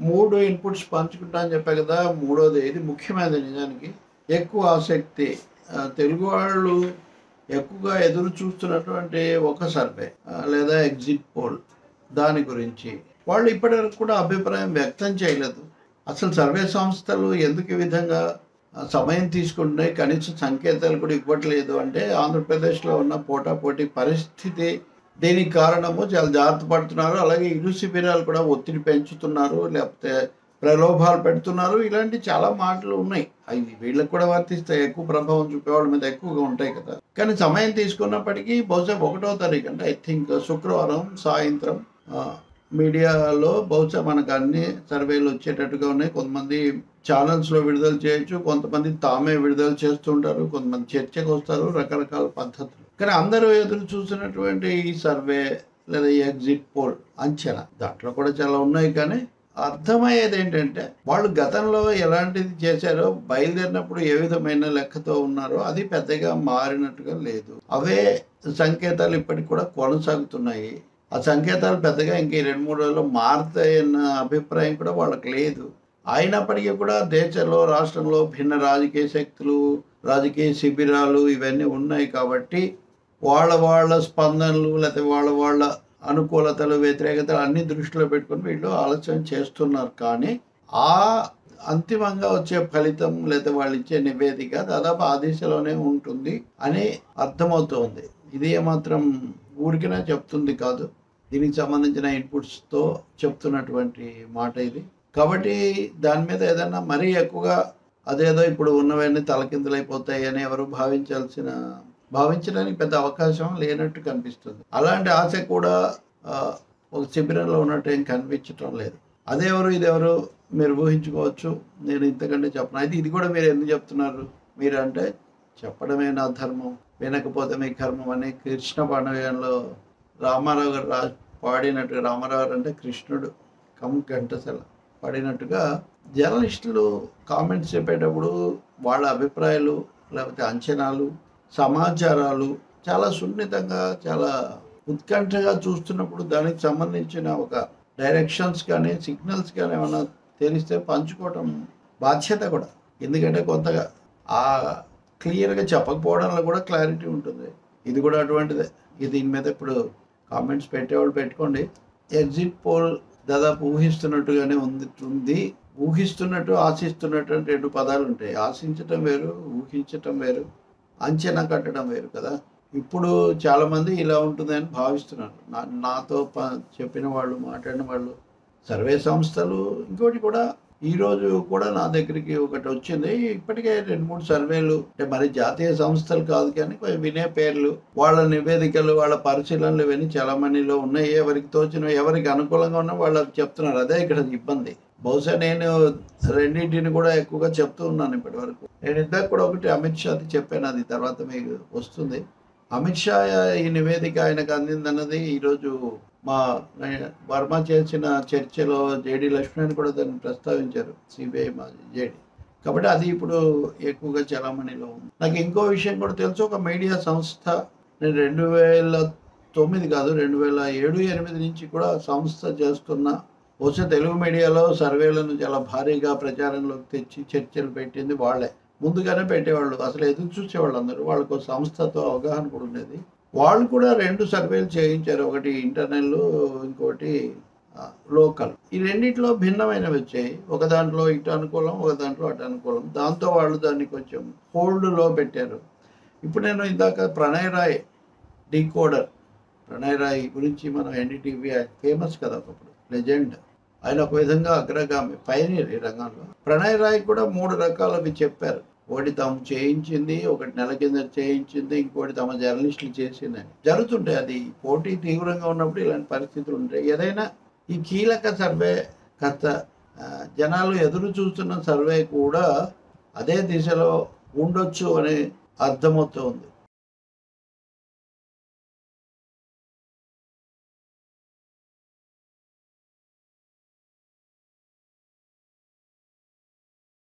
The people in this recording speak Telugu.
3 ఇన్పుట్స్ పంచుకుంటా అని చెప్పా కదా. మూడోది ఇది ముఖ్యమైనది నిజానికి. ఎక్కువ ఆసక్తి తెలుగు వాళ్ళు ఎక్కువగా ఎదురు చూస్తున్నటువంటి ఒక సర్వే లేదా ఎగ్జిట్ పోల్ దాని గురించి వాళ్ళు ఇప్పటివరకు కూడా అభిప్రాయం వ్యక్తం చేయలేదు. అసలు సర్వే సంస్థలు ఎందుకు ఈ విధంగా సమయం తీసుకుంటున్నాయి, కనీస సంకేతాలు కూడా ఇవ్వట్లేదు అంటే ఆంధ్రప్రదేశ్లో ఉన్న పోటాపోటీ పరిస్థితి దీనికి కారణము. చాలా జాగ్రత్త పడుతున్నారు. అలాగే ఇరు శిబిరాలు కూడా ఒత్తిడి పెంచుతున్నారు, లేకపోతే ప్రలోభాలు పెడుతున్నారు. ఇలాంటి చాలా మాటలు ఉన్నాయి. అవి వీళ్ళకి కూడా వర్తిస్తాయి. ఎక్కువ ప్రభావం చూపేవాళ్ళ మీద ఎక్కువగా ఉంటాయి కదా. కానీ సమయం తీసుకున్నప్పటికీ బహుశా 1వ తారీఖు అంటే ఐ థింక్ శుక్రవారం సాయంత్రం మీడియాలో బహుశా మనకు అన్ని సర్వేలు వచ్చేటట్టుగా ఉన్నాయి. కొంతమంది ఛానల్స్లో విడుదల చేయొచ్చు, కొంతమంది తామే విడుదల చేస్తుంటారు, కొంతమంది చర్చకు వస్తారు, రకరకాల పద్ధతులు. కానీ అందరూ ఎదురు చూసినటువంటి ఈ సర్వే లేదా ఈ ఎగ్జిట్ పోల్ అంచనా దాంట్లో కూడా చాలా ఉన్నాయి. కానీ అర్థమయ్యేది ఏంటంటే వాళ్ళు గతంలో ఎలాంటిది చేశారో, బయలుదేరినప్పుడు ఏ విధమైన లెక్కతో ఉన్నారో అది పెద్దగా మారినట్టుగా లేదు. అవే సంకేతాలు ఇప్పటికి కూడా కొనసాగుతున్నాయి. ఆ సంకేతాలు పెద్దగా ఇంక 2-3 రోజుల్లో మారుతాయన్న అభిప్రాయం కూడా వాళ్ళకి లేదు. అయినప్పటికీ కూడా దేశంలో రాష్ట్రంలో భిన్న రాజకీయ శక్తులు, రాజకీయ శిబిరాలు ఇవన్నీ ఉన్నాయి కాబట్టి వాళ్ళ స్పందనలు లేకపోతే వాళ్ళ అనుకూలతలు వ్యతిరేకతలు అన్ని దృష్టిలో పెట్టుకొని వీళ్ళు ఆలోచన చేస్తున్నారు. కానీ ఆ అంతిమంగా వచ్చే ఫలితం లేదా వాళ్ళు ఇచ్చే నివేదిక దాదాపు ఆ దిశలోనే ఉంటుంది అని అర్థమవుతోంది. ఇది ఏమాత్రం ఊరికినా చెప్తుంది కాదు, దీనికి సంబంధించిన ఇన్పుట్స్తో చెప్తున్నటువంటి మాట ఇది. కాబట్టి దాని మీద ఏదైనా మరీ ఎక్కువగా అదేదో ఇప్పుడు ఉన్నవన్నీ తలకిందులైపోతాయి అని ఎవరు భావించడానికి పెద్ద అవకాశం లేనట్టు కనిపిస్తుంది. అలాంటి ఆశ కూడా ఒక శిబిరంలో ఉన్నట్టు ఏం కనిపించటం లేదు. అదెవరు ఇదెవరు మీరు ఊహించుకోవచ్చు. నేను ఇంతకంటే చెప్పను. అయితే ఇది కూడా మీరు ఎందుకు చెప్తున్నారు మీరు అంటే, చెప్పడమే నా ధర్మం వినకపోతే మీ కర్మం అని కృష్ణ పాండవ్యంలో రామారావు గారు పాడినట్టుగా, రామారావు గారు అంటే కృష్ణుడు ఘంటసాల పాడినట్టుగా జర్నలిస్టులు కామెంట్స్ చెప్పేటప్పుడు వాళ్ళ అభిప్రాయాలు లేకపోతే అంచనాలు, సమాచారాలు చాలా సున్నితంగా, చాలా ఉత్కంఠగా చూస్తున్నప్పుడు దానికి సంబంధించిన ఒక డైరెక్షన్స్ కానీ సిగ్నల్స్ కానీ ఏమైనా తెలిస్తే పంచుకోవటం బాధ్యత కూడా. ఎందుకంటే కొంతగా ఆ క్లియర్గా చెప్పకపోవడంలో కూడా క్లారిటీ ఉంటుంది. ఇది కూడా అటువంటిదే. దీని మీద ఇప్పుడు కామెంట్స్ పెట్టేవాళ్ళు పెట్టుకోండి. ఎగ్జిట్ పోల్ దాదాపు ఊహిస్తున్నట్టుగానే ఉంది. ఊహిస్తున్నట్టు ఆశిస్తున్నట్టు అంటే 2 పదాలు ఉంటాయి. ఆశించటం వేరు, ఊహించటం వేరు, అంచనా కట్టడం వేరు కదా. ఇప్పుడు చాలామంది ఇలా ఉంటుందని భావిస్తున్నారు. నాతో చెప్పిన వాళ్ళు, మాట్లాడిన వాళ్ళు, సర్వే సంస్థలు. ఇంకోటి కూడా ఈరోజు కూడా నా దగ్గరికి ఒకటి వచ్చింది. ఇప్పటికే 2-3 సర్వేలు, అంటే మరి జాతీయ సంస్థలు కాదు కానీ వినే పేర్లు, వాళ్ళ నివేదికలు, వాళ్ళ పరిశీలనలు ఇవన్నీ చలామణిలో ఉన్నాయి. ఎవరికి తోచిన, ఎవరికి అనుకూలంగా ఉన్నా వాళ్ళు చెప్తున్నారు. అదే ఇక్కడ ఇబ్బంది. బహుశా నేను రెండింటిని కూడా ఎక్కువగా చెప్తూ ఉన్నాను ఇప్పటి వరకు. నేను ఇందాక కూడా ఒకటి అమిత్ షాది చెప్పాను, అది తర్వాత మీకు వస్తుంది. అమిత్ షా ఈ నివేదిక ఆయనకు అందిందన్నది ఈరోజు మా వర్మ చేసిన చర్చలో జేడి లక్ష్మణ్ కూడా దాన్ని ప్రస్తావించారు, సిబిఐ మాజీ జేడి. కాబట్టి అది ఇప్పుడు ఎక్కువగా చలామణిలో ఉంది. నాకు ఇంకో విషయం కూడా తెలుసు. ఒక మీడియా సంస్థ, నేను 2009 కాదు 2007-8 నుంచి కూడా సంస్థ చేస్తున్న, బహుశా తెలుగు మీడియాలో సర్వేలను చాలా భారీగా ప్రచారంలోకి తెచ్చి చర్చలు పెట్టింది వాళ్ళే. ముందుగానే పెట్టేవాళ్ళు, అసలు ఎదురు చూసేవాళ్ళు అందరూ. వాళ్ళకు సంస్థతో అవగాహన కూడా ఉండేది. వాళ్ళు కూడా 2 సర్వేలు చేయించారు. ఒకటి ఇంటర్నల్, ఇంకోటి లోకల్. ఈ రెండిట్లో భిన్నమైనవి వచ్చాయి. ఒక దాంట్లో ఇటు అనుకూలం, ఒక దాంట్లో అటు అనుకూలం. దాంతో వాళ్ళు దాన్ని కొంచెం హోల్డ్లో పెట్టారు. ఇప్పుడు నేను ఇందాక ప్రణయ్ రాయ్ డీకోడర్, ప్రణయ్ రాయ్ గురించి మనం ఎన్డీటీవీ ఫేమస్ కదా, ఒకప్పుడు లెజెండ్. ఆయన ఒక విధంగా అగ్రగామి, పైనీర్ ఈ రంగంలో. ప్రణయ్ రాయ్ కూడా 3 రకాలవి చెప్పారు. ఒకటి తాము చేయించింది, ఒకటి నెల కింద చేయించింది, ఇంకోటి తమ జర్నలిస్టులు చేసిందని. జరుగుతుంటాయి. అది పోటీ తీవ్రంగా ఉన్నప్పుడు ఇలాంటి పరిస్థితులు ఉంటాయి. ఏదైనా ఈ కీలక సర్వే, కాస్త జనాలు ఎదురు చూస్తున్న సర్వే కూడా అదే దిశలో ఉండొచ్చు అని అర్థమవుతుంది.